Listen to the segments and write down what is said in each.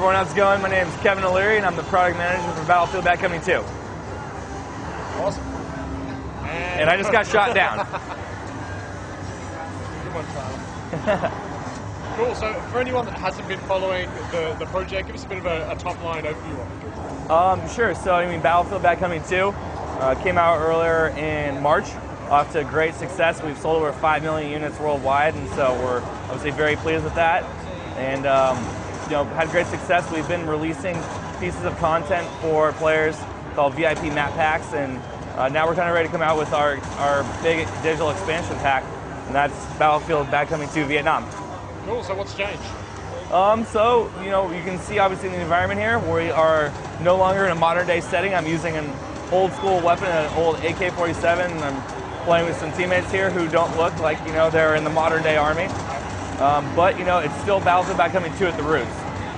everyone, how's it going? My name is Kevin O'Leary and I'm the product manager for Battlefield Battlefiled 2. Awesome. And I just got shot down. Good one, Tyler. Cool, so for anyone that hasn't been following the project, give us a bit of a top-line overview of it. Sure, so I mean Battlefield Battlefiled 2 came out earlier in March. Off to great success. We've sold over 5 million units worldwide, and so we're obviously very pleased with that. And had great success. We've been releasing pieces of content for players called VIP map packs, and now we're kind of ready to come out with our big digital expansion pack, and that's Battlefield Battlefiled 2 Vietnam. Cool, so what's changed? You can see obviously in the environment here, we are no longer in a modern day setting. I'm using an old school weapon, an old AK-47, and I'm playing with some teammates here who don't look like, they're in the modern day army. But it's still Battlefield Battlefiled 2 at the roots.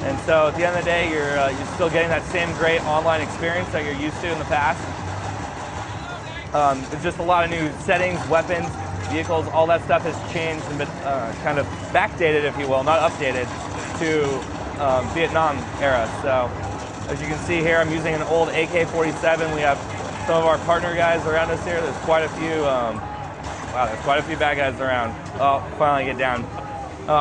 And so at the end of the day, you're still getting that same great online experience that you're used to in the past. It's just a lot of new settings, weapons, vehicles, all that stuff has changed and been kind of backdated, if you will, not updated, to Vietnam era. So as you can see here, I'm using an old AK-47. We have some of our partner guys around us here. There's quite a few, there's quite a few bad guys around. Oh, finally get down.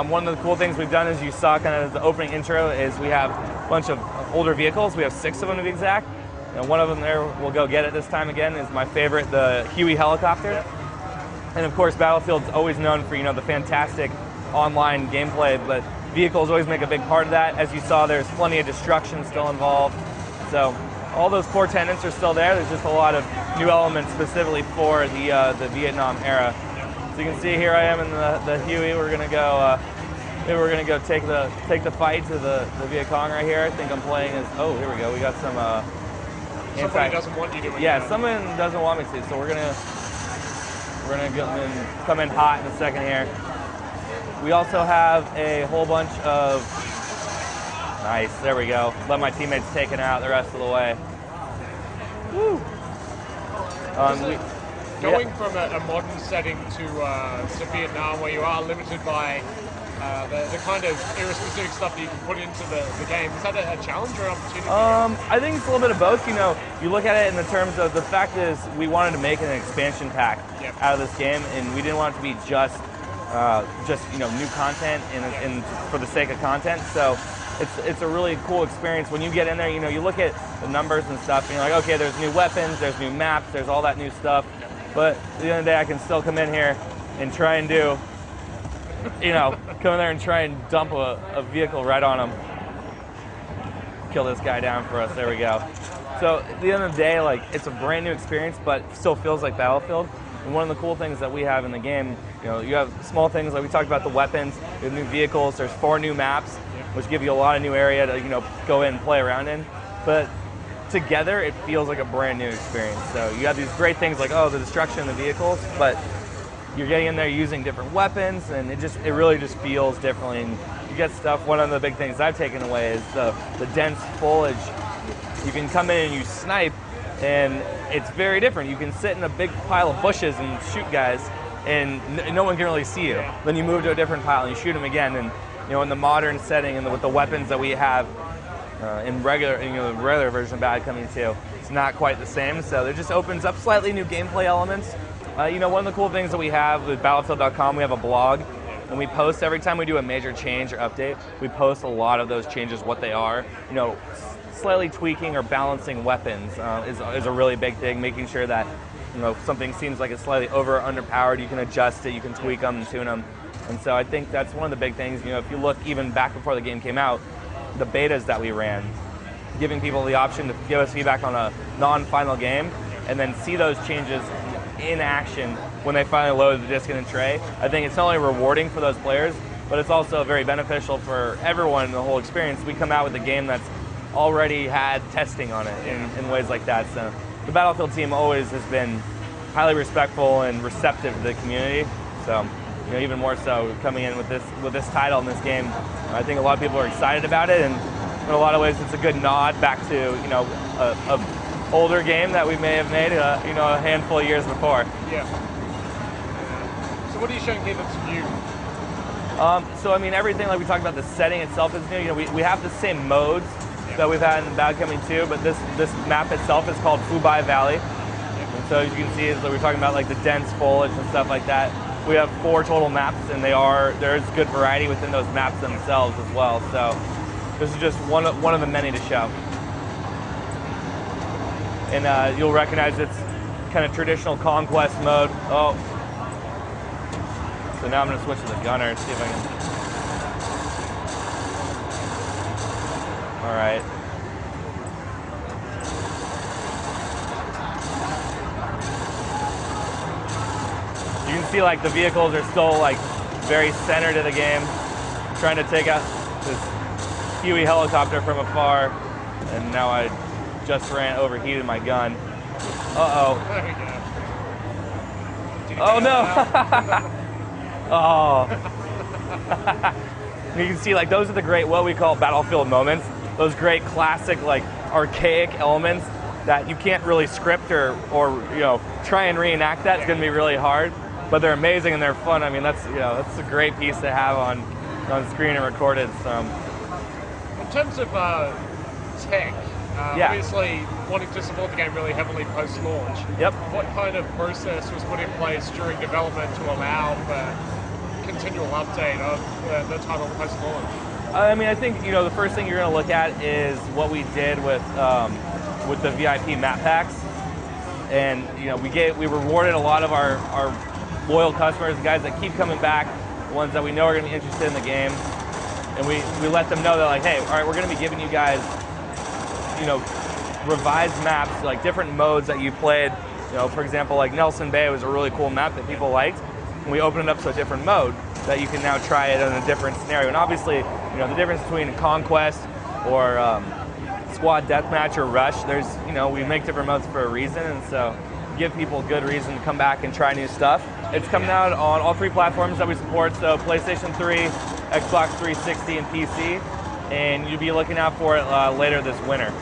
One of the cool things we've done, as you saw kind of as the opening intro, is we have a bunch of older vehicles. We have 6 of them to be exact. And one of them there, we'll go get it this time again, is my favorite, the Huey helicopter. And of course, Battlefield's always known for, the fantastic online gameplay, but vehicles always make a big part of that. As you saw, there's plenty of destruction still involved. So all those core tenets are still there. There's just a lot of new elements specifically for the Vietnam era. So you can see here I am in the Huey. We're gonna go. Maybe we're gonna go take the fight to the Viet Cong right here. I think I'm playing as. Oh, here we go. We got some. Somebody doesn't want you to. Yeah, someone doesn't want me to. So we're gonna come in hot in a second here. We also have a whole bunch of. Nice. There we go. Let my teammates take it out the rest of the way. Woo. Going from a modern setting to Vietnam, where you are limited by the kind of era-specific stuff that you can put into the game, is that a challenge or an opportunity? I think it's a little bit of both. You look at it in the terms of the fact is we wanted to make an expansion pack out of this game, and we didn't want it to be just new content and for the sake of content. So it's a really cool experience when you get in there. You look at the numbers and stuff, and you're like, okay, there's new weapons, there's new maps, there's all that new stuff. But at the end of the day, I can still come in here and try and do, come in there and try and dump a vehicle right on him. Kill this guy down for us. There we go. So at the end of the day, it's a brand new experience, but it still feels like Battlefield. And one of the cool things that we have in the game, you have small things like we talked about the weapons, the new vehicles. There's 4 new maps, which give you a lot of new area to go in and play around in. But together, it feels like a brand new experience. So you have these great things like, the destruction of the vehicles, but you're getting in there using different weapons, and it really just feels differently. And you get stuff. One of the big things I've taken away is the dense foliage. You can come in and you snipe, and it's very different. You can sit in a big pile of bushes and shoot guys, and no one can really see you. Then you move to a different pile and you shoot them again. And in the modern setting and with the weapons that we have in the regular version of Battlefiled 2, it's not quite the same. So it just opens up slightly new gameplay elements. One of the cool things that we have with Battlefield.com, we have a blog, and we post every time we do a major change or update. We post a lot of those changes, what they are. Slightly tweaking or balancing weapons is a really big thing. Making sure that something seems like it's slightly over or underpowered, you can adjust it, you can tweak them and tune them. And so I think that's one of the big things. If you look even back before the game came out, the betas that we ran, giving people the option to give us feedback on a non-final game, and then see those changes in action when they finally load the disc in the tray. I think it's not only rewarding for those players, but it's also very beneficial for everyone in the whole experience. We come out with a game that's already had testing on it in ways like that. So the Battlefield team always has been highly respectful and receptive to the community. So even more so coming in with this title in this game, I think a lot of people are excited about it, and in a lot of ways it's a good nod back to a older game that we may have made a handful of years before. Yeah. So what are you showing here that's new? So I mean, everything like we talked about, the setting itself is new. You know, we have the same modes that we've had in Battlefiled 2, but this map itself is called Fubai Valley. And so as you can see, as we're talking about like the dense foliage and stuff like that, we have 4 total maps, and there's good variety within those maps themselves as well. So this is just one of the many to show. And you'll recognize it's kind of traditional conquest mode. Oh. So now I'm going to switch to the gunner and see if I can. All right. You can see like the vehicles are still like very centered in the game. I'm trying to take out this Huey helicopter from afar, and now I just overheated my gun. Uh-oh. There we go. Oh no! Oh. You can see like those are the great, what we call Battlefield moments. Those great classic like archaic elements that you can't really script or you know, try and reenact that. It's going to be really hard, but they're amazing and they're fun. I mean, that's a great piece to have on screen and recorded. So. In terms of tech, obviously wanting to support the game really heavily post-launch. Yep. What kind of process was put in place during development to allow for continual update of the title post-launch? I mean, I think the first thing you're going to look at is what we did with the VIP map packs, and we rewarded a lot of our loyal customers, the guys that keep coming back, the ones that we know are going to be interested in the game, and we let them know that like, hey, all right, we're going to be giving you guys revised maps, like different modes that you played. For example, like Nelson Bay was a really cool map that people liked. And we opened it up to a different mode that you can now try it in a different scenario. And obviously, the difference between Conquest or Squad Deathmatch or Rush, there's, we make different modes for a reason, and so give people a good reason to come back and try new stuff. It's coming out on all 3 platforms that we support, so PlayStation 3, Xbox 360, and PC, and you'll be looking out for it later this winter.